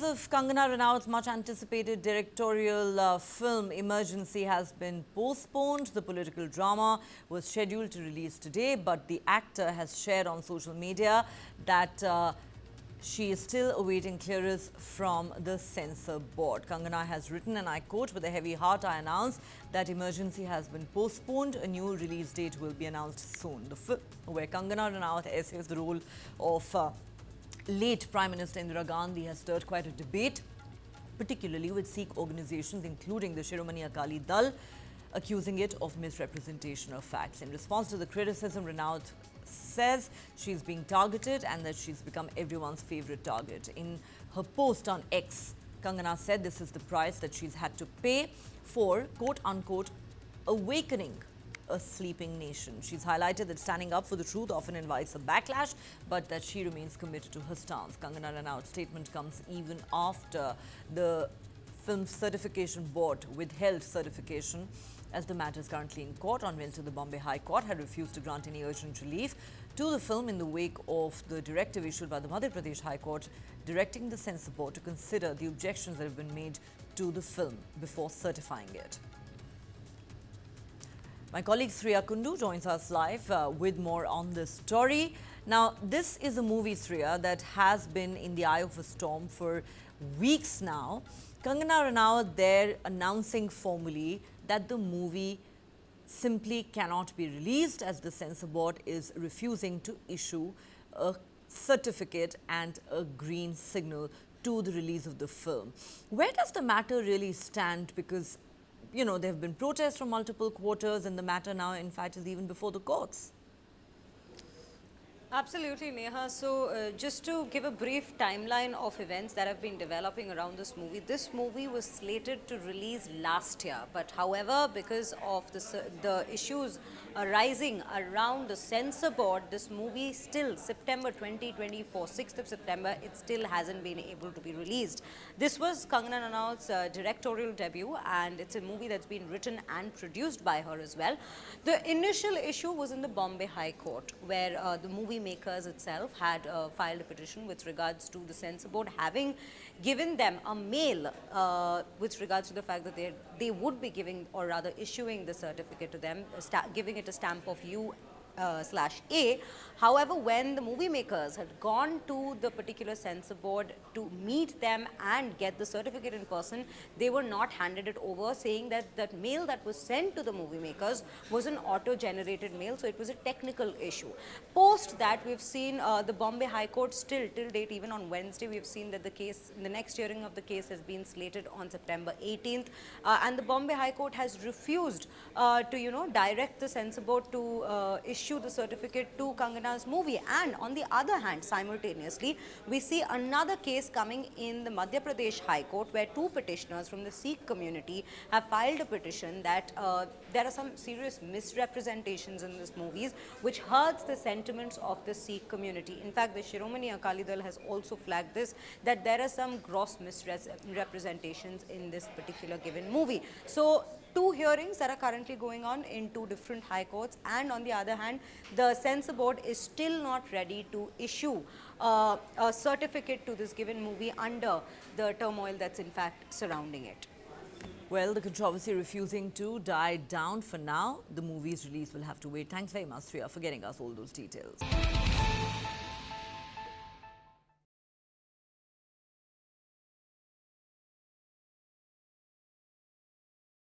of Kangana Ranaut's much-anticipated directorial film Emergency has been postponed. The political drama was scheduled to release today, but the actor has shared on social media that she is still awaiting clearance from the censor board. Kangana has written, and I quote, "With a heavy heart, I announce that Emergency has been postponed. A new release date will be announced soon." The film, where Kangana Ranaut essays the role of late Prime Minister Indira Gandhi, has stirred quite a debate, particularly with Sikh organizations, including the Shiromani Akali Dal, accusing it of misrepresentation of facts. In response to the criticism, Ranaut says she's being targeted and that she's become everyone's favorite target. In her post on X, Kangana said this is the price that she's had to pay for, quote-unquote, awakening a sleeping nation. She's highlighted that standing up for the truth often invites a backlash, but that she remains committed to her stance. Kangana Ranaut's statement comes even after the film certification board withheld certification, as the matter is currently in court. On Wednesday, the Bombay High Court had refused to grant any urgent relief to the film in the wake of the directive issued by the Madhya Pradesh High Court, directing the censor board to consider the objections that have been made to the film before certifying it. My colleague Sriya Kundu joins us live with more on this story. Now, this is a movie, Sriya, that has been in the eye of a storm for weeks now. Kangana Ranaut there announcing formally that the movie simply cannot be released as the censor board is refusing to issue a certificate and a green signal to the release of the film. Where does the matter really stand? Because there have been protests from multiple quarters, and the matter now, in fact, is even before the courts. Absolutely, Neha. So, just to give a brief timeline of events that have been developing around this movie was slated to release last year. But however, because of the issues arising around the censor board, this movie still, September 2024, 6th of September, it still hasn't been able to be released. This was Kangana Ranaut's directorial debut, and it's a movie that's been written and produced by her as well. The initial issue was in the Bombay High Court, where the movie makers itself had filed a petition with regards to the censor board having given them a mail with regards to the fact that they would be giving, or rather issuing, the certificate to them, giving it a stamp of U/A. However, when the movie makers had gone to the particular censor board to meet them and get the certificate in person, they were not handed it over, saying that that mail that was sent to the movie makers was an auto-generated mail, so it was a technical issue. Post that, we've seen the Bombay High Court still, till date, even on Wednesday, we've seen that the next hearing of the case has been slated on September 18th, and the Bombay High Court has refused to, direct the censor board to issue the certificate to Kangana's movie. And on the other hand, simultaneously, we see another case coming in the Madhya Pradesh High Court, where two petitioners from the Sikh community have filed a petition that there are some serious misrepresentations in this movie which hurts the sentiments of the Sikh community. In fact, the Shiromani Akali Dal has also flagged this, that there are some gross misrepresentations in this particular given movie. So, two hearings that are currently going on in two different high courts, and on the other hand, the censor board is still not ready to issue a certificate to this given movie under the turmoil that's in fact surrounding it. Well, the controversy refusing to die down for now. The movie's release will have to wait. Thanks very much, Sriya, for getting us all those details.